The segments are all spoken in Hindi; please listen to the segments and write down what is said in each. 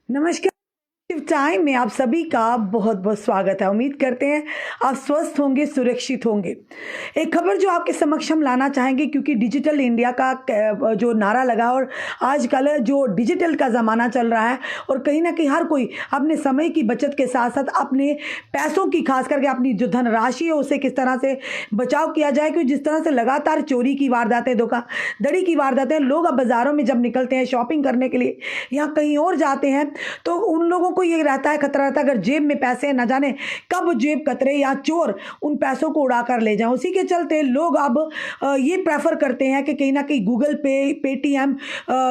नमस्कार। टाइम में आप सभी का बहुत बहुत स्वागत है। उम्मीद करते हैं आप स्वस्थ होंगे, सुरक्षित होंगे। एक खबर जो आपके समक्ष हम लाना चाहेंगे, क्योंकि डिजिटल इंडिया का जो नारा लगा और आजकल जो डिजिटल का ज़माना चल रहा है और कहीं ना कहीं हर कोई अपने समय की बचत के साथ साथ अपने पैसों की, खास करके अपनी जो धनराशि है उसे किस तरह से बचाव किया जाए। क्योंकि जिस तरह से लगातार चोरी की वारदातें, धोखाधड़ी की वारदातें, लोग अब बाज़ारों में जब निकलते हैं शॉपिंग करने के लिए या कहीं और जाते हैं तो उन लोगों को ये रहता है, खतरा रहता है अगर जेब में पैसे न जाने कब जेब कतरे या चोर उन पैसों को उड़ा कर ले जाएं। उसी के चलते लोग अब ये प्रेफर करते हैं कि कहीं ना कहीं गूगल पे, पेटीएम,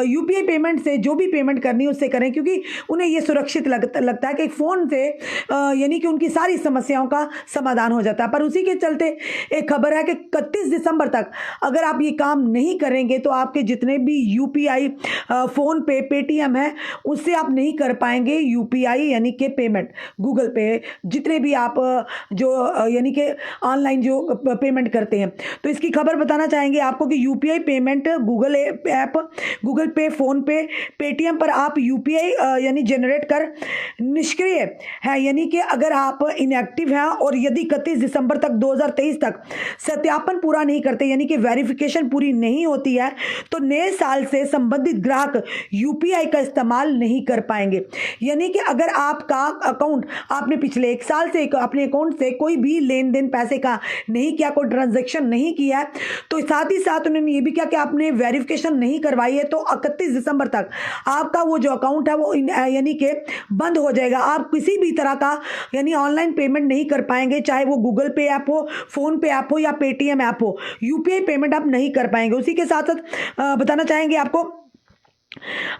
यूपीआई पेमेंट से जो भी पेमेंट करनी है उससे करें, क्योंकि उन्हें ये सुरक्षित लगता है कि फ़ोन से यानी कि उनकी सारी समस्याओं का समाधान हो जाता है। पर उसी के चलते एक खबर है कि 31 दिसंबर तक अगर आप ये काम नहीं करेंगे तो आपके जितने भी यूपीआई, फ़ोन पे, पेटीएम है उससे आप नहीं कर पाएंगे यूपीआई यानी कि पेमेंट, गूगल पे, जितने भी आप जो यानी कि ऑनलाइन जो पेमेंट करते हैं। तो इसकी खबर बताना चाहेंगे आपको कि UPI payment Google app, Google पे, फ़ोन पे, पेटीएम पर आप यूपीआई यानी जनरेट कर निष्क्रिय है, यानी कि अगर आप इनएक्टिव हैं और यदि 31 दिसंबर तक 2023 तक सत्यापन पूरा नहीं करते यानी कि वेरिफिकेशन पूरी नहीं होती है तो नए साल से संबंधित ग्राहक यूपीआई का इस्तेमाल नहीं कर पाएंगे। यानी कि अगर आपका अकाउंट, आपने पिछले 1 साल से अपने अकाउंट से कोई भी लेन देन पैसे का नहीं किया, कोई ट्रांजैक्शन नहीं किया है, तो साथ ही साथ उन्होंने ये भी किया कि आपने वेरिफिकेशन नहीं करवाई है तो 31 दिसंबर तक आपका वो जो अकाउंट है वो यानी कि बंद हो जाएगा। आप किसी भी तरह का यानी ऑनलाइन पेमेंट नहीं कर पाएंगे, चाहे वो गूगल पे ऐप हो, फ़ोन पे ऐप हो या पेटीएम ऐप हो, यूपीआई पेमेंट आप नहीं कर पाएंगे। उसी के साथ साथ बताना चाहेंगे आपको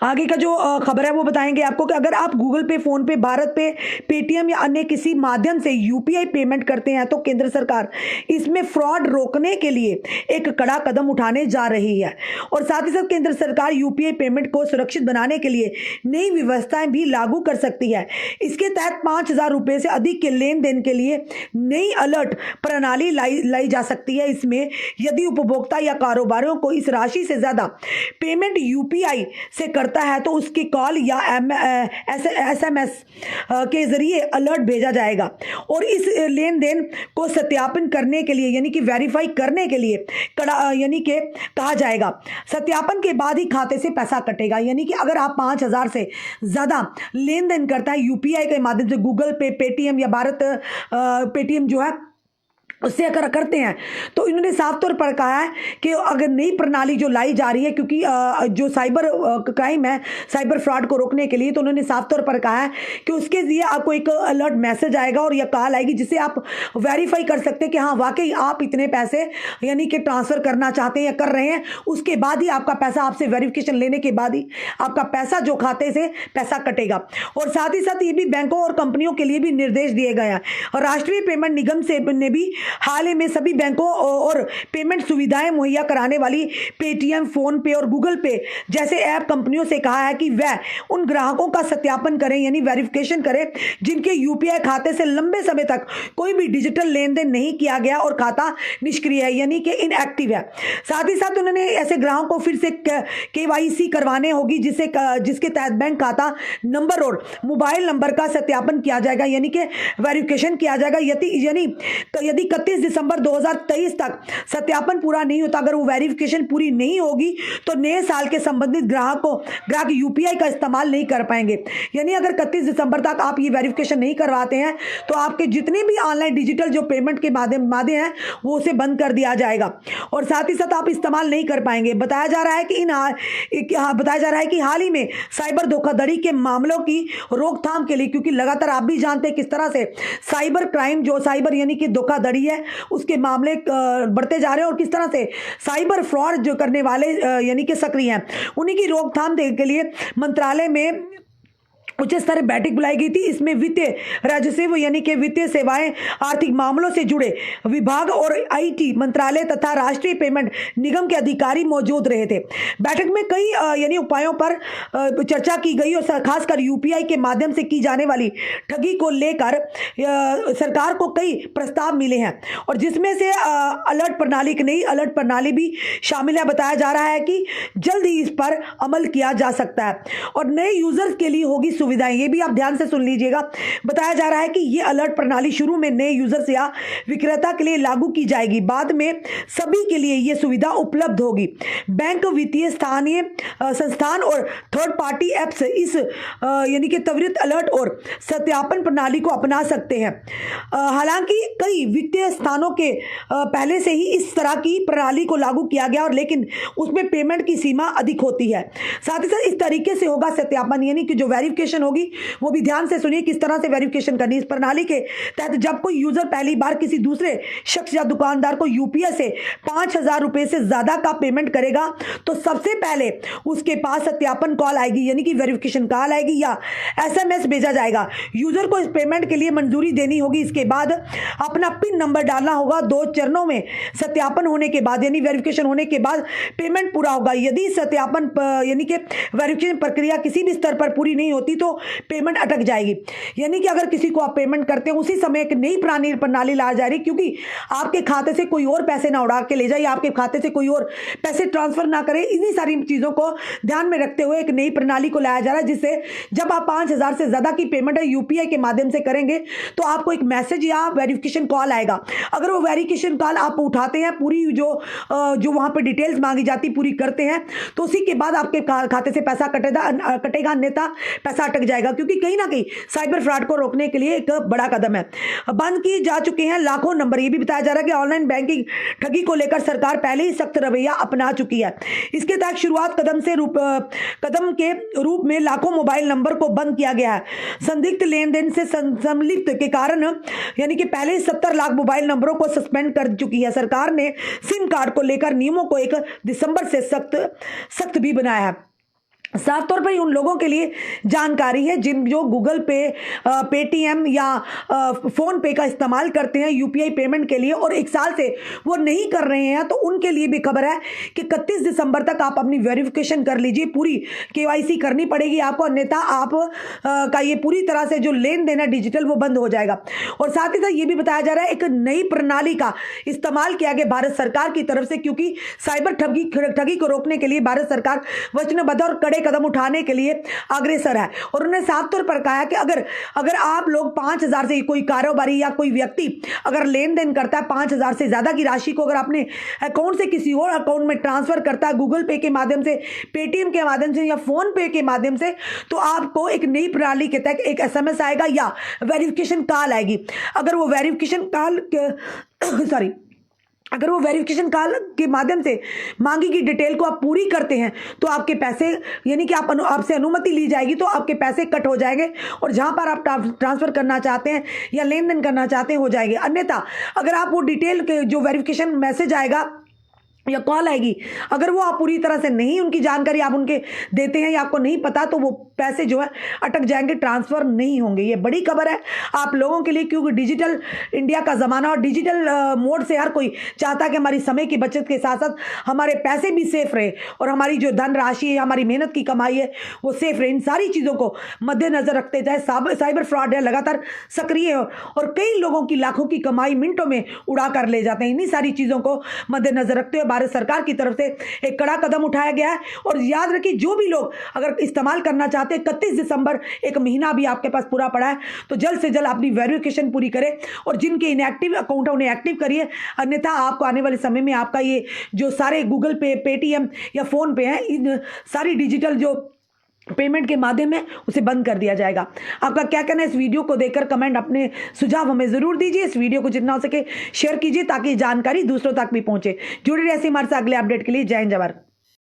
आगे का जो खबर है वो बताएंगे आपको कि अगर आप गूगल पे, फ़ोन पे, भारत पे, पेटीएम या अन्य किसी माध्यम से यूपीआई पेमेंट करते हैं तो केंद्र सरकार इसमें फ्रॉड रोकने के लिए एक कड़ा कदम उठाने जा रही है। और साथ ही साथ केंद्र सरकार यूपीआई पेमेंट को सुरक्षित बनाने के लिए नई व्यवस्थाएं भी लागू कर सकती है। इसके तहत 5,000 रुपये से अधिक के लेन देन के लिए नई अलर्ट प्रणाली लाई जा सकती है। इसमें यदि उपभोक्ता या कारोबारियों को इस राशि से ज़्यादा पेमेंट यूपीआई से करता है तो उसकी कॉल या एसएमएस के जरिए अलर्ट भेजा जाएगा और इस लेन देन को सत्यापन करने के लिए यानी कि वेरीफाई करने के लिए यानी कि कहा जाएगा। सत्यापन के बाद ही खाते से पैसा कटेगा। यानी कि अगर आप 5,000 से ज़्यादा लेन देन करता है यूपीआई के माध्यम से, गूगल पे, पेटीएम या भारत पेटीएम जो है उससे अगर करते हैं तो इन्होंने साफ तौर पर कहा है कि अगर नई प्रणाली जो लाई जा रही है, क्योंकि जो साइबर क्राइम है, साइबर फ्रॉड को रोकने के लिए, तो उन्होंने साफ तौर पर कहा है कि उसके लिए आपको एक अलर्ट मैसेज आएगा और यह कॉल आएगी जिससे आप वेरीफाई कर सकते हैं कि हाँ वाकई आप इतने पैसे यानी कि ट्रांसफ़र करना चाहते हैं या कर रहे हैं। उसके बाद ही आपका पैसा, आपसे वेरिफिकेशन लेने के बाद ही आपका पैसा जो खाते से पैसा कटेगा। और साथ ही साथ ये भी बैंकों और कंपनियों के लिए भी निर्देश दिए गए हैं। और राष्ट्रीय पेमेंट निगम से ने भी हाल ही में सभी बैंकों और पेमेंट सुविधाएं मुहैया कराने वाली पेटीएम, फ़ोन पे और गूगल पे जैसे ऐप कंपनियों से कहा है कि वह उन ग्राहकों का सत्यापन करें यानी वेरिफिकेशन करें जिनके यूपीआई खाते से लंबे समय तक कोई भी डिजिटल लेन देन नहीं किया गया और खाता निष्क्रिय है यानी कि इनएक्टिव है। साथ ही साथ उन्होंने ऐसे ग्राहकों को फिर से केवाईसी करवाने होगी जिसके तहत बैंक खाता नंबर और मोबाइल नंबर का सत्यापन किया जाएगा यानी कि वेरिफिकेशन किया जाएगा। यदि 31 दिसंबर 2023 तक सत्यापन पूरा नहीं होता, अगर वो वेरिफिकेशन पूरी नहीं होगी तो नए साल के संबंधित ग्राहक यूपीआई का इस्तेमाल नहीं कर पाएंगे। यानी अगर 31 दिसंबर तक आप ये वेरिफिकेशन नहीं करवाते हैं तो आपके जितने भी ऑनलाइन डिजिटल जो पेमेंट के माध्यम हैं वो उसे बंद कर दिया जाएगा और साथ ही साथ आप इस्तेमाल नहीं कर पाएंगे। बताया जा रहा है कि हाल ही में साइबर धोखाधड़ी के मामलों की रोकथाम के लिए, क्योंकि लगातार आप भी जानते हैं किस तरह से साइबर क्राइम, जो साइबर यानी कि धोखाधड़ी है, उसके मामले बढ़ते जा रहे हैं और किस तरह से साइबर फ्रॉड जो करने वाले यानी कि सक्रिय हैं, उन्हीं की रोकथाम के लिए मंत्रालय में उच्च स्तरीय बैठक बुलाई गई थी। इसमें वित्तीय राजस्व यानी कि वित्तीय सेवाएं, आर्थिक मामलों से जुड़े विभाग और आईटी मंत्रालय तथा राष्ट्रीय पेमेंट निगम के अधिकारी मौजूद रहे थे। बैठक में कई यानी उपायों पर चर्चा की गई और खासकर यूपीआई के माध्यम से की जाने वाली ठगी को लेकर सरकार को कई प्रस्ताव मिले हैं और जिसमें से अलर्ट प्रणाली, की नई अलर्ट प्रणाली भी शामिल है। बताया जा रहा है कि जल्द ही इस पर अमल किया जा सकता है और नए यूजर्स के लिए होगी सुविधाएं, ये भी आप ध्यान से सुन लीजिएगा। बताया जा रहा है कि ये अलर्ट प्रणाली शुरू में नए यूजर्स या विक्रेता के लिए लागू की जाएगी, बाद में सभी के लिए ये सुविधा उपलब्ध होगी। बैंक, वित्तीय स्थानीय संस्थान और थर्ड पार्टी एप्स इस यानी कि त्वरित अलर्ट और सत्यापन प्रणाली को अपना सकते हैं। हालांकि कई वित्तीय स्थानों के पहले से ही इस तरह की प्रणाली को लागू किया गया, और लेकिन उसमें पेमेंट की सीमा अधिक होती है। साथ ही साथ इस तरीके से होगा सत्यापन, यानी कि जो वेरिफिकेशन होगी वो भी ध्यान से सुनिए किस तरह से वेरिफिकेशन करनी। इस प्रणाली के तहत जब कोई यूजर पहली बार किसी दूसरे शख्स या दुकानदार को यूपीआई से 5,000 रुपए से ज्यादा का पेमेंट करेगा तो सबसे पहले उसके पास सत्यापन कॉल आएगी, यानी कि वेरिफिकेशन कॉल आएगी या एसएमएस भेजा जाएगा। यूजर को इस पेमेंट के लिए मंजूरी देनी होगी। इसके बाद अपना पिन नंबर डालना होगा। 2 चरणों में सत्यापन होने के बाद यानी वेरिफिकेशन होने के बाद पेमेंट पूरा होगा। यदि सत्यापन यानी कि वेरिफिकेशन प्रक्रिया किसी भी स्तर पर पूरी नहीं होती तो पेमेंट अटक जाएगी। यानी कि अगर किसी को आप पेमेंट करते हैं उसी समय एक नई प्रणाली ला जा रही, क्योंकि आपके खाते से कोई और पैसे ना उड़ा के ले जाए या आपके खाते से कोई और पैसे ट्रांसफर ना करे। इन्हीं सारी चीजों को ध्यान में रखते हुए एक नई प्रणाली को लाया जा रहा है, जिससे जब आप 5,000 से ज्यादा की पेमेंट यूपीआई के माध्यम से करेंगे तो आपको एक मैसेज या वेरिफिकेशन कॉल आएगा। अगर वो वेरिफिकेशन कॉल आप उठाते हैं, पूरी जो वहां पे डिटेल्स मांगी जाती पूरी करते हैं, तो उसी के बाद आपके खाते से पैसा कटेगा, अन्यथा पैसा अटक जाएगा। क्योंकि कहीं ना कहीं साइबर फ्रॉड को रोकने के लिए एक बड़ा कदम है। बंद की जा चुके हैं लाखों नंबर। ये भी बताया जा रहा है कि ऑनलाइन बैंकिंग ठगी को लेकर सरकार पहले ही सख्त रवैया अपना चुकी है। इसके तहत शुरुआत कदम के रूप में लाखों मोबाइल नंबर को बंद किया गया है। संदिग्ध लेनदेन से संलिप्त के कारण यानी कि पहले ही 70 लाख मोबाइल नंबरों को सस्पेंड कर चुकी है। सरकार ने सिम कार्ड को लेकर नियमों को 1 दिसंबर से सख्त भी बनाया है। साफ तौर पर उन लोगों के लिए जानकारी है जो गूगल पे, पेटीएम या फोन पे का इस्तेमाल करते हैं यूपीआई पेमेंट के लिए और 1 साल से वो नहीं कर रहे हैं, तो उनके लिए भी खबर है कि 31 दिसंबर तक आप अपनी वेरिफिकेशन कर लीजिए। पूरी केवाईसी करनी पड़ेगी आपको, अन्यथा आप का ये पूरी तरह से जो लेन देन है डिजिटल वो बंद हो जाएगा। और साथ ही साथ ये भी बताया जा रहा है एक नई प्रणाली का इस्तेमाल किया गया भारत सरकार की तरफ से, क्योंकि साइबर ठगी को रोकने के लिए भारत सरकार वचनबद्ध और कड़े कदम उठाने के लिए अग्रसर है। और उन्होंने साफ तौर पर कहा है कि अगर आप लोग 5,000 से कोई कारोबारी या कोई व्यक्ति अगर लेन देन करता है 5,000 से ज्यादा की राशि को अगर अपने अकाउंट से किसी और अकाउंट में ट्रांसफर करता है, गूगल पे के माध्यम से, पेटीएम के माध्यम से या फोन पे के माध्यम से, तो आपको एक नई प्रणाली के तहत एक एसएमएस आएगा या वेरिफिकेशन कॉल आएगी। अगर वो वेरिफिकेशन कॉल के माध्यम से मांगी गई डिटेल को आप पूरी करते हैं तो आपके पैसे यानी कि आपसे अनुमति ली जाएगी तो आपके पैसे कट हो जाएंगे और जहां पर आप ट्रांसफर करना चाहते हैं या लेन देन करना चाहते हैं हो जाएंगे। अन्यथा अगर आप वो डिटेल के जो वेरिफिकेशन मैसेज आएगा या कॉल आएगी, अगर वो आप पूरी तरह से नहीं उनकी जानकारी आप उनके देते हैं या आपको नहीं पता, तो वो पैसे जो है अटक जाएंगे, ट्रांसफर नहीं होंगे। ये बड़ी खबर है आप लोगों के लिए, क्योंकि डिजिटल इंडिया का ज़माना और डिजिटल मोड से हर कोई चाहता है कि हमारी समय की बचत के साथ साथ हमारे पैसे भी सेफ रहे और हमारी जो धनराशि है, हमारी मेहनत की कमाई है वो सेफ रहे। इन सारी चीज़ों को मद्देनजर रखते जाए, साइबर फ्रॉड है लगातार सक्रिय है और कई लोगों की लाखों की कमाई मिनटों में उड़ा कर ले जाते हैं। इन्हीं सारी चीज़ों को मद्देनजर रखते हुए भारत सरकार की तरफ से एक कड़ा कदम उठाया गया है। और याद रखिए, जो भी लोग अगर इस्तेमाल करना चाहते हैं, 31 दिसंबर एक महीना भी आपके पास पूरा पड़ा है, तो जल्द से जल्द अपनी वेरिफिकेशन पूरी करें और जिनके इनएक्टिव अकाउंट है उन्हें एक्टिव करिए। अन्यथा आपको आने वाले समय में आपका ये जो सारे गूगल पे, पेटीएम या फोन पे हैं, इन सारी डिजिटल जो पेमेंट के माध्यम है उसे बंद कर दिया जाएगा। आपका क्या कहना है इस वीडियो को देखकर? कमेंट अपने सुझाव हमें जरूर दीजिए। इस वीडियो को जितना हो सके शेयर कीजिए ताकि जानकारी दूसरों तक भी पहुंचे। जुड़े रहिए हमारे साथ अगले अपडेट के लिए। जय हिंद, जय भारत।